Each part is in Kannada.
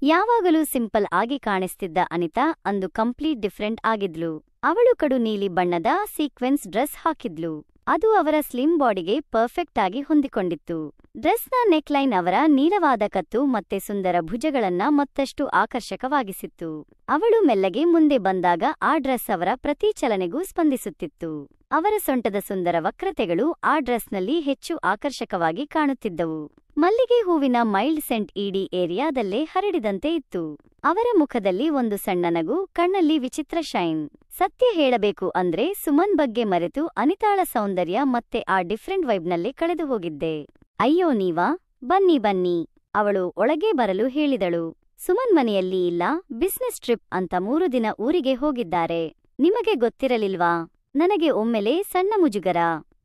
ಯಾವಾಗಲೂ ಸಿಂಪಲ್ ಆಗಿ ಕಾಣಿಸ್ತಿದ್ದ ಅನಿತಾ ಅಂದು ಕಂಪ್ಲೀಟ್ ಡಿಫರೆಂಟ್ ಆಗಿದ್ಲು. ಅವಳು ಕಡು ನೀಲಿ ಬಣ್ಣದ ಸೀಕ್ವೆನ್ಸ್ ಡ್ರೆಸ್ ಹಾಕಿದ್ಲು. ಅದು ಅವರ ಸ್ಲಿಮ್ ಬಾಡಿಗೆ ಪರ್ಫೆಕ್ಟ್ ಆಗಿ ಹೊಂದಿಕೊಂಡಿತ್ತು. ಡ್ರೆಸ್ನ ನೆಕ್ಲೈನ್ ಅವರ ನೀಳವಾದ ಕತ್ತು ಮತ್ತೆ ಸುಂದರ ಭುಜಗಳನ್ನ ಮತ್ತಷ್ಟು ಆಕರ್ಷಕವಾಗಿಸಿತ್ತು. ಅವಳು ಮೆಲ್ಲಗೆ ಮುಂದೆ ಬಂದಾಗ ಆ ಡ್ರೆಸ್ ಅವರ ಪ್ರತಿ ಚಲನೆಗೂ ಸ್ಪಂದಿಸುತ್ತಿತ್ತು. ಅವರ ಸೊಂಟದ ಸುಂದರ ವಕ್ರತೆಗಳು ಆ ಡ್ರೆಸ್ನಲ್ಲಿ ಹೆಚ್ಚು ಆಕರ್ಷಕವಾಗಿ ಕಾಣುತ್ತಿದ್ದವು. ಮಲ್ಲಿಗೆ ಹೂವಿನ ಮೈಲ್ಡ್ ಸೆಂಟ್ ಇಡೀ ಏರಿಯಾದಲ್ಲೇ ಹರಡಿದಂತೆ ಇತ್ತು. ಅವರ ಮುಖದಲ್ಲಿ ಒಂದು ಸಣ್ಣ ನಗು, ಕಣ್ಣಲ್ಲಿ ವಿಚಿತ್ರ ಶೈನ್. ಸತ್ಯ ಹೇಳಬೇಕು ಅಂದ್ರೆ ಸುಮನ್ ಬಗ್ಗೆ ಮರೆತು ಅನಿತಾಳ ಸೌಂದರ್ಯ ಮತ್ತೆ ಆ ಡಿಫ್ರೆಂಟ್ ವೈಬ್ನಲ್ಲೇ ಕಳೆದು ಹೋಗಿದ್ದೆ. ಅಯ್ಯೋ ನೀವಾ, ಬನ್ನಿ ಬನ್ನಿ, ಅವಳು ಒಳಗೆ ಬರಲು ಹೇಳಿದಳು. ಸುಮನ್ ಮನೆಯಲ್ಲಿ ಇಲ್ಲ, ಬಿಸ್ನೆಸ್ ಟ್ರಿಪ್ ಅಂತ 3 ದಿನ ಊರಿಗೆ ಹೋಗಿದ್ದಾರೆ. ನಿಮಗೆ ಗೊತ್ತಿರಲಿಲ್ವಾ? ನನಗೆ ಒಮ್ಮೆಲೆ ಸಣ್ಣ ಮುಜುಗರ.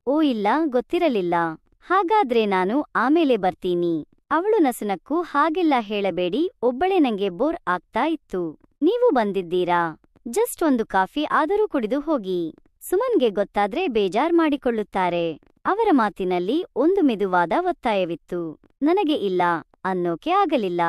ಓ ಇಲ್ಲ, ಗೊತ್ತಿರಲಿಲ್ಲ. ಹಾಗಾದ್ರೆ ನಾನು ಆಮೇಲೆ ಬರ್ತೀನಿ. ಅವಳು ನಸುನಕ್ಕು. ಹಾಗೆಲ್ಲ ಹೇಳಬೇಡಿ, ಒಬ್ಬಳೇ ನಂಗೆ ಬೋರ್ ಆಗ್ತಾ ಇತ್ತು. ನೀವು ಬಂದಿದ್ದೀರಾ? ಜಸ್ಟ್ ಒಂದು ಕಾಫಿ ಆದರೂ ಕುಡಿದು ಹೋಗಿ. ಸುಮನ್ಗೆ ಗೊತ್ತಾದ್ರೆ ಬೇಜಾರ್ ಮಾಡಿಕೊಳ್ಳುತ್ತಾರೆ. ಅವರ ಮಾತಿನಲ್ಲಿ ಒಂದು ಮೆದುವಾದ ಒತ್ತಾಯವಿತ್ತು. ನನಗೆ ಇಲ್ಲ ಅನ್ನೋಕೆ ಆಗಲಿಲ್ಲ.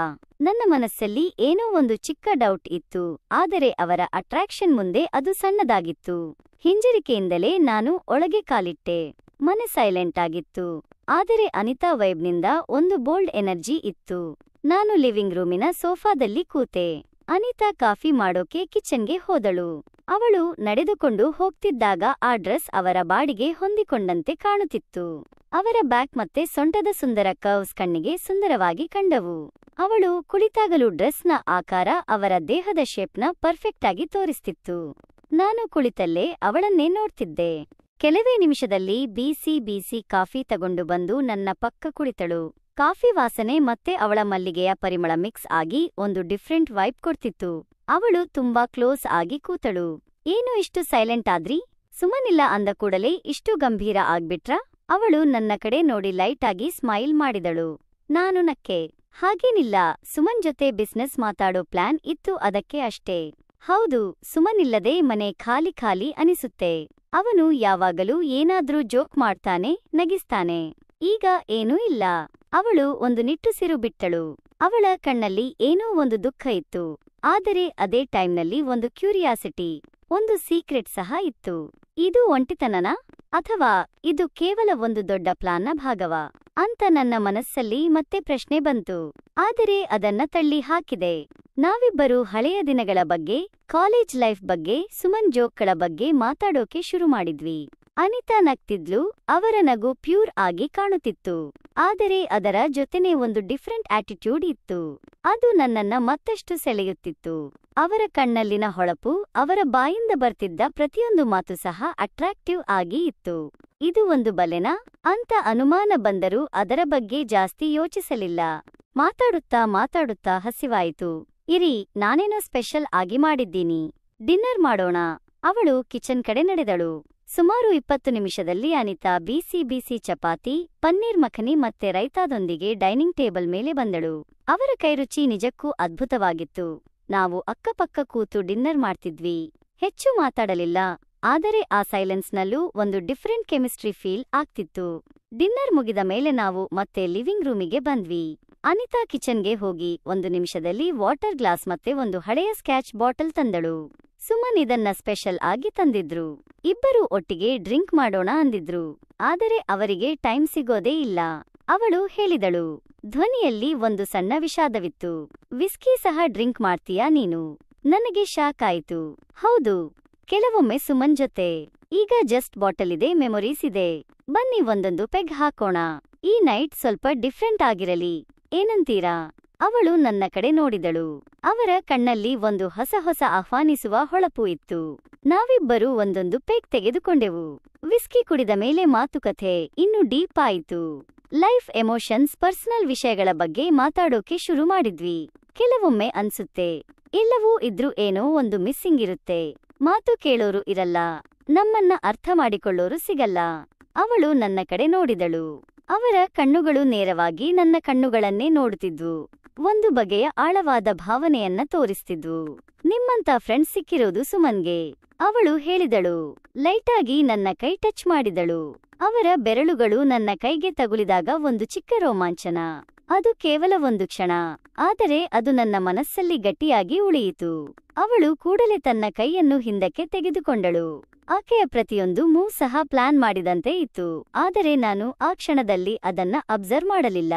ನನ್ನ ಮನಸ್ಸಲ್ಲಿ ಏನೋ ಒಂದು ಚಿಕ್ಕ ಡೌಟ್ ಇತ್ತು, ಆದರೆ ಅವರ ಅಟ್ರಾಕ್ಷನ್ ಮುಂದೆ ಅದು ಸಣ್ಣದಾಗಿತ್ತು. ಹಿಂಜರಿಕೆಯಿಂದಲೇ ನಾನು ಒಳಗೆ ಕಾಲಿಟ್ಟೆ. ಮನೆ ಸೈಲೆಂಟ್ ಆಗಿತ್ತು, ಆದರೆ ಅನಿತಾ ವೈಬ್ನಿಂದ ಒಂದು ಬೋಲ್ಡ್ ಎನರ್ಜಿ ಇತ್ತು. ನಾನು ಲಿವಿಂಗ್ ರೂಮಿನ ಸೋಫಾದಲ್ಲಿ ಕೂತೆ. ಅನಿತಾ ಕಾಫಿ ಮಾಡೋಕೆ ಕಿಚನ್ಗೆ ಹೋದಳು. ಅವಳು ನಡೆದುಕೊಂಡು ಹೋಗ್ತಿದ್ದಾಗ ಆ ಡ್ರೆಸ್ ಅವರ ಬಾಡಿಗೆ ಹೊಂದಿಕೊಂಡಂತೆ ಕಾಣುತ್ತಿತ್ತು. ಅವರ ಬ್ಯಾಕ್ ಮತ್ತೆ ಸೊಂಟದ ಸುಂದರ ಕರ್ವ್ಸ್ ಕಣ್ಣಿಗೆ ಸುಂದರವಾಗಿ ಕಂಡವು. ಅವಳು ಕುಳಿತಾಗಲೂ ಡ್ರೆಸ್ನ ಆಕಾರ ಅವರ ದೇಹದ ಶೇಪ್ನ ಪರ್ಫೆಕ್ಟ್ ಆಗಿ ತೋರಿಸ್ತಿತ್ತು. ನಾನು ಕುಳಿತಲ್ಲೇ ಅವಳನ್ನೇ ನೋಡ್ತಿದ್ದೆ. ಕೆಲವೇ ನಿಮಿಷದಲ್ಲಿ ಬಿಸಿ ಕಾಫಿ ತಗೊಂಡು ಬಂದು ನನ್ನ ಪಕ್ಕ ಕುಳಿತಳು. ಕಾಫಿ ವಾಸನೆ ಮತ್ತೆ ಅವಳ ಮಲ್ಲಿಗೆಯ ಪರಿಮಳ ಮಿಕ್ಸ್ ಆಗಿ ಒಂದು ಡಿಫ್ರೆಂಟ್ ವೈಬ್ ಕೊಡ್ತಿತ್ತು. ಅವಳು ತುಂಬಾ ಕ್ಲೋಸ್ ಆಗಿ ಕೂತಳು. ಏನು ಇಷ್ಟು ಸೈಲೆಂಟ್ ಆದ್ರಿ? ಸುಮನಿಲ್ಲ ಅಂದ ಕೂಡಲೇ ಇಷ್ಟು ಗಂಭೀರ ಆಗ್ಬಿಟ್ರಾ? ಅವಳು ನನ್ನ ಕಡೆ ನೋಡಿ ಲೈಟ್ ಆಗಿ ಸ್ಮೈಲ್ ಮಾಡಿದಳು. ನಾನು ನಕ್ಕೆ. ಹಾಗೇನಿಲ್ಲ, ಸುಮನ್ ಜೊತೆ ಬಿಸ್ನೆಸ್ ಮಾತಾಡೋ ಪ್ಲಾನ್ ಇತ್ತು, ಅದಕ್ಕೆ ಅಷ್ಟೇ. ಹೌದು, ಸುಮನ್ ಇಲ್ಲದೆ ಮನೆ ಖಾಲಿ ಖಾಲಿ ಅನಿಸುತ್ತೆ. ಅವನು ಯಾವಾಗಲೂ ಏನಾದ್ರೂ ಜೋಕ್ ಮಾಡ್ತಾನೆ, ನಗಿಸ್ತಾನೆ. ಈಗ ಏನೂ ಇಲ್ಲ. ಅವಳು ಒಂದು ನಿಟ್ಟುಸಿರು ಬಿಟ್ಟಳು. ಅವಳ ಕಣ್ಣಲ್ಲಿ ಏನೋ ಒಂದು ದುಃಖ ಇತ್ತು, ಆದರೆ ಅದೇ ಟೈಮ್ನಲ್ಲಿ ಒಂದು ಕ್ಯೂರಿಯಾಸಿಟಿ, ಒಂದು ಸೀಕ್ರೆಟ್ ಸಹ ಇತ್ತು. ಇದು ಒಂಟಿತನನಾ, ಅಥವಾ ಇದು ಕೇವಲ ಒಂದು ದೊಡ್ಡ ಪ್ಲಾನ್ನ ಭಾಗವಾ ಅಂತ ನನ್ನ ಮನಸ್ಸಲ್ಲಿ ಮತ್ತೆ ಪ್ರಶ್ನೆ ಬಂತು. ಆದರೆ ಅದನ್ನ ತಳ್ಳಿ ಹಾಕಿದೆ. ನಾವಿಬ್ಬರು ಹಳೆಯ ದಿನಗಳ ಬಗ್ಗೆ, ಕಾಲೇಜ್ ಲೈಫ್ ಬಗ್ಗೆ, ಸುಮನ್ ಜೋಕ್ಗಳ ಬಗ್ಗೆ ಮಾತಾಡೋಕೆ ಶುರು ಮಾಡಿದ್ವಿ. ಅನಿತಾ ನಗ್ತಿದ್ಲು. ಅವರ ನಗು ಪ್ಯೂರ್ ಆಗಿ ಕಾಣುತ್ತಿತ್ತು, ಆದರೆ ಅದರ ಜೊತೆನೇ ಒಂದು ಡಿಫ್ರೆಂಟ್ ಆಟಿಟ್ಯೂಡ್ ಇತ್ತು. ಅದು ನನ್ನನ್ನ ಮತ್ತಷ್ಟು ಸೆಳೆಯುತ್ತಿತ್ತು. ಅವರ ಕಣ್ಣಲ್ಲಿನ ಹೊಳಪು, ಅವರ ಬಾಯಿಂದ ಬರ್ತಿದ್ದ ಪ್ರತಿಯೊಂದು ಮಾತು ಸಹ ಅಟ್ರಾಕ್ಟಿವ್ ಆಗಿ ಇತ್ತು. ಇದು ಒಂದು ಬಲೆನಾ ಅಂತ ಅನುಮಾನ ಬಂದರೂ ಅದರ ಬಗ್ಗೆ ಜಾಸ್ತಿ ಯೋಚಿಸಲಿಲ್ಲ. ಮಾತಾಡುತ್ತಾ ಹಸಿವಾಯಿತು. ಇರಿ, ನಾನೇನೋ ಸ್ಪೆಷಲ್ ಆಗಿ ಮಾಡಿದ್ದೀನಿ, ಡಿನ್ನರ್ ಮಾಡೋಣ. ಅವಳು ಕಿಚನ್ ಕಡೆ ನಡೆದಳು. ಸುಮಾರು 20 ನಿಮಿಷದಲ್ಲಿ ಅನಿತಾ ಬಿಸಿ ಚಪಾತಿ, ಪನ್ನೀರ್ ಮಖನಿ ಮತ್ತೆ ರೈತಾದೊಂದಿಗೆ ಡೈನಿಂಗ್ ಟೇಬಲ್ ಮೇಲೆ ಬಂದಳು. ಅವರ ಕೈರುಚಿ ನಿಜಕ್ಕೂ ಅದ್ಭುತವಾಗಿತ್ತು. ನಾವು ಅಕ್ಕಪಕ್ಕ ಕೂತು ಡಿನ್ನರ್ ಮಾಡ್ತಿದ್ವಿ. ಹೆಚ್ಚು ಮಾತಾಡಲಿಲ್ಲ, ಆದರೆ ಆ ಸೈಲೆನ್ಸ್ನಲ್ಲೂ ಒಂದು ಡಿಫರೆಂಟ್ ಕೆಮಿಸ್ಟ್ರಿ ಫೀಲ್ ಆಗ್ತಿತ್ತು. ಡಿನ್ನರ್ ಮುಗಿದ ಮೇಲೆ ನಾವು ಮತ್ತೆ ಲಿವಿಂಗ್ ರೂಮಿಗೆ ಬಂದ್ವಿ. ಅನಿತಾ ಕಿಚನ್ಗೆ ಹೋಗಿ 1 ನಿಮಿಷದಲ್ಲಿ ವಾಟರ್ ಗ್ಲಾಸ್ ಮತ್ತೆ ಒಂದು ಹಳೆಯ ಸ್ಕ್ಯಾಚ್ ಬಾಟಲ್ ತಂದಳು. ಸುಮನ್ ಇದನ್ನ ಸ್ಪೆಷಲ್ ಆಗಿ ತಂದಿದ್ರು. ಇಬ್ಬರು ಒಟ್ಟಿಗೆ ಡ್ರಿಂಕ್ ಮಾಡೋಣ ಅಂದಿದ್ರು, ಆದರೆ ಅವರಿಗೆ ಟೈಮ್ ಸಿಗೋದೇ ಇಲ್ಲ. ಅವಳು ಹೇಳಿದಳು. ಧ್ವನಿಯಲ್ಲಿ ಒಂದು ಸಣ್ಣ ವಿಷಾದವಿತ್ತು. ವಿಸ್ಕಿ ಸಹ ಡ್ರಿಂಕ್ ಮಾಡ್ತೀಯಾ ನೀನು? ನನಗೆ ಶಾಕ್ ಆಯಿತು. ಹೌದು, ಕೆಲವೊಮ್ಮೆ ಸುಮನ್ ಜೊತೆ. ಈಗ ಜಸ್ಟ್ ಬಾಟಲ್ ಇದೆ, ಮೆಮೊರೀಸ್ ಇದೆ. ಬನ್ನಿ ಒಂದೊಂದು ಪೆಗ್ ಹಾಕೋಣ. ಈ ನೈಟ್ ಸ್ವಲ್ಪ ಡಿಫ್ರೆಂಟ್ ಆಗಿರಲಿ, ಏನಂತೀರಾ? ಅವಳು ನನ್ನ ಕಡೆ ನೋಡಿದಳು. ಅವರ ಕಣ್ಣಲ್ಲಿ ಒಂದು ಹೊಸ ಆಹ್ವಾನಿಸುವ ಹೊಳಪು ಇತ್ತು. ನಾವಿಬ್ಬರೂ ಒಂದೊಂದು ಪೆಗ್ ತೆಗೆದುಕೊಂಡೆವು. ವಿಸ್ಕಿ ಕುಡಿದ ಮೇಲೆ ಮಾತುಕತೆ ಇನ್ನೂ ಡೀಪ್ ಆಯಿತು. ಲೈಫ್, ಎಮೋಷನ್ಸ್, ಪರ್ಸನಲ್ ವಿಷಯಗಳ ಬಗ್ಗೆ ಮಾತಾಡೋಕೆ ಶುರು ಮಾಡಿದ್ವಿ. ಕೆಲವೊಮ್ಮೆ ಅನ್ಸುತ್ತೆ, ಎಲ್ಲವೂ ಇದ್ರೂ ಏನೋ ಒಂದು ಮಿಸ್ಸಿಂಗ್ ಇರುತ್ತೆ. ಮಾತು ಕೇಳೋರು ಇರಲ್ಲ, ನಮ್ಮನ್ನ ಅರ್ಥ ಮಾಡಿಕೊಳ್ಳೋರು ಸಿಗಲ್ಲ. ಅವಳು ನನ್ನ ಕಡೆ ನೋಡಿದಳು. ಅವರ ಕಣ್ಣುಗಳು ನೇರವಾಗಿ ನನ್ನ ಕಣ್ಣುಗಳನ್ನೇ ನೋಡುತ್ತಿದ್ವು. ಒಂದು ಬಗೆಯ ಆಳವಾದ ಭಾವನೆಯನ್ನ ತೋರಿಸ್ತಿದ್ವು. ನಿಮ್ಮಂತ ಫ್ರೆಂಡ್ ಸಿಕ್ಕಿರೋದು ಸುಮನ್ಗೆ, ಅವಳು ಹೇಳಿದಳು. ಲೈಟಾಗಿ ನನ್ನ ಕೈ ಟಚ್ ಮಾಡಿದಳು. ಅವರ ಬೆರಳುಗಳು ನನ್ನ ಕೈಗೆ ತಗುಲಿದಾಗ ಒಂದು ಚಿಕ್ಕ ರೋಮಾಂಚನ. ಅದು ಕೇವಲ ಒಂದು ಕ್ಷಣ, ಆದರೆ ಅದು ನನ್ನ ಮನಸ್ಸಲ್ಲಿ ಗಟ್ಟಿಯಾಗಿ ಉಳಿಯಿತು. ಅವಳು ಕೂಡಲೇ ತನ್ನ ಕೈಯನ್ನು ಹಿಂದಕ್ಕೆ ತೆಗೆದುಕೊಂಡಳು. ಆಕೆಯ ಪ್ರತಿಯೊಂದು ಮೂವ್ ಸಹ ಪ್ಲಾನ್ ಮಾಡಿದಂತೆ ಇತ್ತು, ಆದರೆ ನಾನು ಆ ಕ್ಷಣದಲ್ಲಿ ಅದನ್ನ ಅಬ್ಸರ್ವ್ ಮಾಡಲಿಲ್ಲ.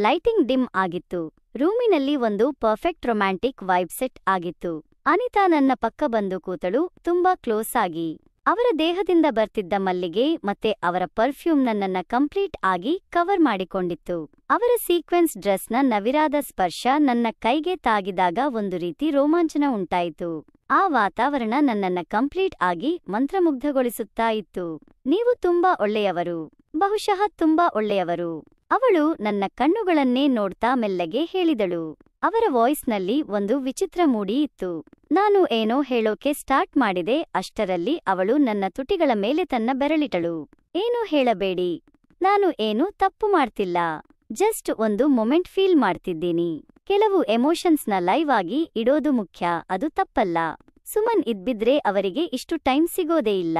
ಲೈಟಿಂಗ್ ಡಿಮ್ ಆಗಿತ್ತು. ರೂಮಿನಲ್ಲಿ ಒಂದು ಪರ್ಫೆಕ್ಟ್ ರೊಮ್ಯಾಂಟಿಕ್ ವೈಬ್ ಸೆಟ್ ಆಗಿತ್ತು. ಅನಿತಾ ನನ್ನ ಪಕ್ಕ ಬಂದು ಕೂತಳು, ತುಂಬಾ ಕ್ಲೋಸ್ ಆಗಿ. ಅವರ ದೇಹದಿಂದ ಬರ್ತಿದ್ದ ಮಲ್ಲಿಗೆ ಮತ್ತೆ ಅವರ ಪರ್ಫ್ಯೂಮ್ ನನ್ನನ್ನ ಕಂಪ್ಲೀಟ್ ಆಗಿ ಕವರ್ ಮಾಡಿಕೊಂಡಿತ್ತು. ಅವರ ಸೀಕ್ವೆನ್ಸ್ ಡ್ರೆಸ್ನ ನವಿರಾದ ಸ್ಪರ್ಶ ನನ್ನ ಕೈಗೆ ತಾಗಿದಾಗ ಒಂದು ರೀತಿ ರೋಮಾಂಚನ ಉಂಟಾಯಿತು. ಆ ವಾತಾವರಣ ನನ್ನನ್ನ ಕಂಪ್ಲೀಟ್ ಆಗಿ ಮಂತ್ರಮುಗ್ಧಗೊಳಿಸುತ್ತಾ ಇತ್ತು. ನೀವು ತುಂಬಾ ಒಳ್ಳೆಯವರು, ಬಹುಶಃ ತುಂಬಾ ಒಳ್ಳೆಯವರು. ಅವಳು ನನ್ನ ಕಣ್ಣುಗಳನ್ನೇ ನೋಡ್ತಾ ಮೆಲ್ಲಗೆ ಹೇಳಿದಳು. ಅವರ ವಾಯ್ಸ್ನಲ್ಲಿ ಒಂದು ವಿಚಿತ್ರ ಮೂಡಿ ಇತ್ತು. ನಾನು ಏನೋ ಹೇಳೋಕೆ ಸ್ಟಾರ್ಟ್ ಮಾಡಿದೆ, ಅಷ್ಟರಲ್ಲಿ ಅವಳು ನನ್ನ ತುಟಿಗಳ ಮೇಲೆ ತನ್ನ ಬೆರಳಿಟಳು. ಏನೂ ಹೇಳಬೇಡಿ, ನಾನು ಏನೂ ತಪ್ಪು ಮಾಡ್ತಿಲ್ಲ, ಜಸ್ಟ್ ಒಂದು ಮೊಮೆಂಟ್ ಫೀಲ್ ಮಾಡ್ತಿದ್ದೀನಿ. ಕೆಲವು ಎಮೋಷನ್ಸ್ನ ಲೈವ್ ಆಗಿ ಇಡೋದು ಮುಖ್ಯ, ಅದು ತಪ್ಪಲ್ಲ. ಸುಮನ್ ಇದ್ಬಿದ್ರೆ ಅವರಿಗೆ ಇಷ್ಟು ಟೈಮ್ ಸಿಗೋದೇ ಇಲ್ಲ.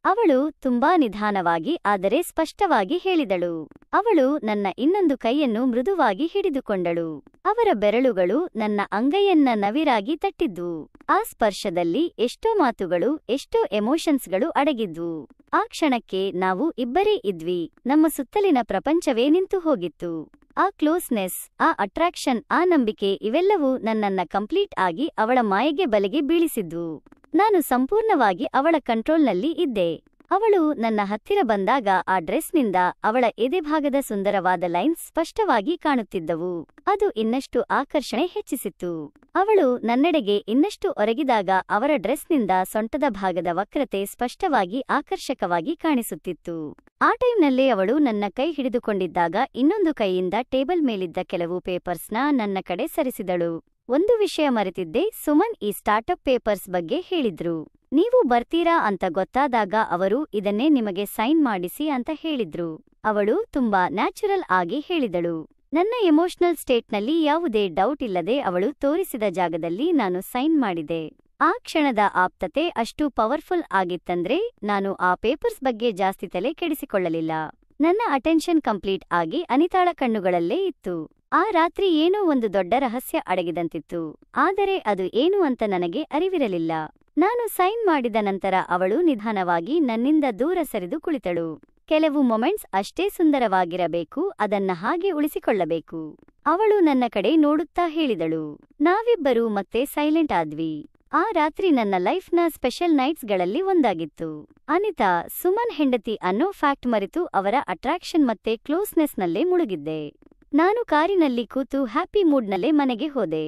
ಅವಳು ತುಂಬಾ ನಿಧಾನವಾಗಿ ಆದರೆ ಸ್ಪಷ್ಟವಾಗಿ ಹೇಳಿದಳು. ಅವಳು ನನ್ನ ಇನ್ನೊಂದು ಕೈಯನ್ನು ಮೃದುವಾಗಿ ಹಿಡಿದುಕೊಂಡಳು. ಅವರ ಬೆರಳುಗಳು ನನ್ನ ಅಂಗೈಯನ್ನ ನವಿರಾಗಿ ತಟ್ಟಿದ್ವು. ಆ ಸ್ಪರ್ಶದಲ್ಲಿ ಎಷ್ಟೋ ಮಾತುಗಳು, ಎಷ್ಟೋ ಎಮೋಷನ್ಸ್ಗಳು ಅಡಗಿದ್ವು. ಆ ಕ್ಷಣಕ್ಕೆ ನಾವು ಇಬ್ಬರೇ ಇದ್ವಿ. ನಮ್ಮ ಸುತ್ತಲಿನ ಪ್ರಪಂಚವೇ ನಿಂತು ಹೋಗಿತ್ತು. ಆ ಕ್ಲೋಸ್ನೆಸ್, ಆ ಅಟ್ರಾಕ್ಷನ್, ಆ ನಂಬಿಕೆ, ಇವೆಲ್ಲವೂ ನನ್ನನ್ನ ಕಂಪ್ಲೀಟ್ ಆಗಿ ಅವಳ ಮಾಯೆಗೆ ಬಲೆಗೆ ಬೀಳಿಸಿದ್ವು. ನಾನು ಸಂಪೂರ್ಣವಾಗಿ ಅವಳ ಕಂಟ್ರೋಲ್ನಲ್ಲಿ ಇದ್ದೆ. ಅವಳು ನನ್ನ ಹತ್ತಿರ ಬಂದಾಗ ಆ ಡ್ರೆಸ್ನಿಂದ ಅವಳ ಎದೆಭಾಗದ ಸುಂದರವಾದ ಲೈನ್ಸ್ ಸ್ಪಷ್ಟವಾಗಿ ಕಾಣುತ್ತಿದ್ದವು. ಅದು ಇನ್ನಷ್ಟು ಆಕರ್ಷಣೆ ಹೆಚ್ಚಿಸಿತ್ತು. ಅವಳು ನನ್ನೆಡೆಗೆ ಇನ್ನಷ್ಟು ಒರಗಿದಾಗ ಅವರ ಡ್ರೆಸ್ನಿಂದ ಸೊಂಟದ ಭಾಗದ ವಕ್ರತೆ ಸ್ಪಷ್ಟವಾಗಿ ಆಕರ್ಷಕವಾಗಿ ಕಾಣಿಸುತ್ತಿತ್ತು. ಆ ಟೈಮ್ನಲ್ಲೇ ಅವಳು ನನ್ನ ಕೈ ಹಿಡಿದುಕೊಂಡಿದ್ದಾಗ ಇನ್ನೊಂದು ಕೈಯಿಂದ ಟೇಬಲ್ ಮೇಲಿದ್ದ ಕೆಲವು ಪೇಪರ್ಸ್ನ ನನ್ನ ಕಡೆ ಸರಿಸಿದಳು. ಒಂದು ವಿಷಯ ಮರೆತಿದ್ದೆ, ಸುಮನ್ ಈ ಸ್ಟಾರ್ಟಪ್ ಪೇಪರ್ಸ್ ಬಗ್ಗೆ ಹೇಳಿದ್ರು. ನೀವು ಬರ್ತೀರಾ ಅಂತ ಗೊತ್ತಾದಾಗ ಅವರು ಇದನ್ನೇ ನಿಮಗೆ ಸೈನ್ ಮಾಡಿಸಿ ಅಂತ ಹೇಳಿದ್ರು. ಅವಳು ತುಂಬಾ ನ್ಯಾಚುರಲ್ ಆಗಿ ಹೇಳಿದಳು. ನನ್ನ ಎಮೋಷನಲ್ ಸ್ಟೇಟ್ನಲ್ಲಿ ಯಾವುದೇ ಡೌಟ್ ಇಲ್ಲದೆ ಅವಳು ತೋರಿಸಿದ ಜಾಗದಲ್ಲಿ ನಾನು ಸೈನ್ ಮಾಡಿದೆ. ಆ ಕ್ಷಣದ ಆಪ್ತತೆ ಅಷ್ಟು ಪವರ್ಫುಲ್ ಆಗಿತ್ತಂದ್ರೆ ನಾನು ಆ ಪೇಪರ್ಸ್ ಬಗ್ಗೆ ಜಾಸ್ತಿ ತಲೆ ಕೆಡಿಸಿಕೊಳ್ಳಲಿಲ್ಲ. ನನ್ನ ಅಟೆನ್ಷನ್ ಕಂಪ್ಲೀಟ್ ಆಗಿ ಅನಿತಾಳ ಕಣ್ಣುಗಳಲ್ಲೇ ಇತ್ತು. ಆ ರಾತ್ರಿ ಏನೋ ಒಂದು ದೊಡ್ಡ ರಹಸ್ಯ ಅಡಗಿದಂತಿತ್ತು, ಆದರೆ ಅದು ಏನು ಅಂತ ನನಗೆ ಅರಿವಿರಲಿಲ್ಲ. ನಾನು ಸೈನ್ ಮಾಡಿದ ನಂತರ ಅವಳು ನಿಧಾನವಾಗಿ ನನ್ನಿಂದ ದೂರ ಸರಿದು ಕುಳಿತಳು. ಕೆಲವು ಮೊಮೆಂಟ್ಸ್ ಅಷ್ಟೇ ಸುಂದರವಾಗಿರಬೇಕು, ಅದನ್ನ ಹಾಗೆ ಉಳಿಸಿಕೊಳ್ಳಬೇಕು. ಅವಳು ನನ್ನ ಕಡೆ ನೋಡುತ್ತಾ ಹೇಳಿದಳು. ನಾವಿಬ್ಬರೂ ಮತ್ತೆ ಸೈಲೆಂಟ್ ಆದ್ವಿ. ಆ ರಾತ್ರಿ ನನ್ನ ಲೈಫ್ನ ಸ್ಪೆಷಲ್ ನೈಟ್ಸ್ಗಳಲ್ಲಿ ಒಂದಾಗಿತ್ತು. ಅನಿತಾ, ಸುಮನ್ ಹೆಂಡತಿ ಅನ್ನೋ ಫ್ಯಾಕ್ಟ್ ಮರೆತು ಅವರ ಅಟ್ರಾಕ್ಷನ್ ಮತ್ತೆ ಕ್ಲೋಸ್ನೆಸ್ನಲ್ಲೇ ಮುಳುಗಿದ್ದೆ. ನಾನು ಕಾರಿನಲ್ಲಿ ಕೂತು ಹ್ಯಾಪಿ ಮೂಡ್ನಲ್ಲೇ ಮನೆಗೆ ಹೋದೆ.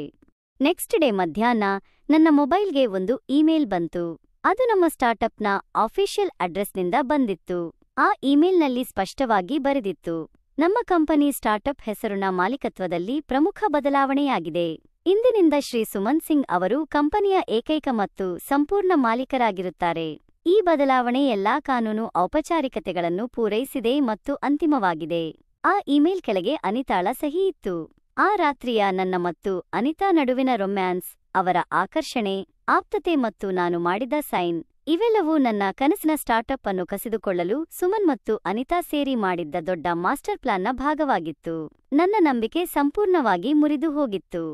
ನೆಕ್ಸ್ಟ್ ಡೇ ಮಧ್ಯಾಹ್ನ ನನ್ನ ಮೊಬೈಲ್ಗೆ ಒಂದು ಇಮೇಲ್ ಬಂತು. ಅದು ನಮ್ಮ ಸ್ಟಾರ್ಟಪ್ನ ಆಫಿಷಿಯಲ್ ಅಡ್ರೆಸ್ನಿಂದ ಬಂದಿತ್ತು. ಆ ಇಮೇಲ್ನಲ್ಲಿ ಸ್ಪಷ್ಟವಾಗಿ ಬರೆದಿತ್ತು, ನಮ್ಮ ಕಂಪನಿ ಸ್ಟಾರ್ಟಪ್ ಹೆಸರಿನ ಮಾಲೀಕತ್ವದಲ್ಲಿ ಪ್ರಮುಖ ಬದಲಾವಣೆಯಾಗಿದೆ. ಇಂದಿನಿಂದ ಶ್ರೀ ಸುಮನ್ ಸಿಂಗ್ ಅವರು ಕಂಪನಿಯ ಏಕೈಕ ಮತ್ತು ಸಂಪೂರ್ಣ ಮಾಲೀಕರಾಗಿರುತ್ತಾರೆ. ಈ ಬದಲಾವಣೆ ಎಲ್ಲಾ ಕಾನೂನು ಔಪಚಾರಿಕತೆಗಳನ್ನು ಪೂರೈಸಿದೆ ಮತ್ತು ಅಂತಿಮವಾಗಿದೆ. ಆ ಇಮೇಲ್ ಕೆಳಗೆ ಅನಿತಾಳ ಸಹಿ ಇತ್ತು. ಆ ರಾತ್ರಿಯ ನನ್ನ ಮತ್ತು ಅನಿತಾ ನಡುವಿನ ರೊಮ್ಯಾನ್ಸ್, ಅವರ ಆಕರ್ಷಣೆ, ಆಪ್ತತೆ ಮತ್ತು ನಾನು ಮಾಡಿದ ಸೈನ್, ಇವೆಲ್ಲವೂ ನನ್ನ ಕನಸಿನ ಸ್ಟಾರ್ಟಪ್ ಅನ್ನು ಕಸಿದುಕೊಳ್ಳಲು ಸುಮನ್ ಮತ್ತು ಅನಿತಾ ಸೇರಿ ಮಾಡಿದ್ದ ದೊಡ್ಡ ಮಾಸ್ಟರ್ ಪ್ಲಾನ್ನ ಭಾಗವಾಗಿತ್ತು. ನನ್ನ ನಂಬಿಕೆ ಸಂಪೂರ್ಣವಾಗಿ ಮುರಿದು ಹೋಗಿತ್ತು.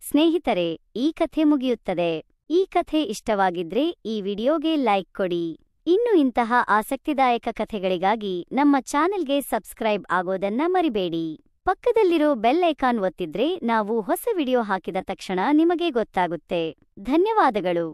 ಸ್ನೇಹಿತರೆ, ಈ ಕಥೆ ಮುಗಿಯುತ್ತದೆ. ಈ ಕಥೆ ಇಷ್ಟವಾಗಿದ್ರೆ ಈ ವಿಡಿಯೋಗೆ ಲೈಕ್ ಕೊಡಿ. ಇನ್ನು ಇಂತಹ ಆಸಕ್ತಿದಾಯಕ ಕಥೆಗಳಿಗಾಗಿ ನಮ್ಮ ಚಾನೆಲ್ಗೆ ಸಬ್ಸ್ಕ್ರೈಬ್ ಆಗೋದನ್ನ ಮರಿಬೇಡಿ. ಪಕ್ಕದಲ್ಲಿರೋ ಬೆಲ್ ಐಕಾನ್ ಒತ್ತಿದ್ರೆ ನಾವು ಹೊಸ ವಿಡಿಯೋ ಹಾಕಿದ ತಕ್ಷಣ ನಿಮಗೆ ಗೊತ್ತಾಗುತ್ತೆ. ಧನ್ಯವಾದಗಳು.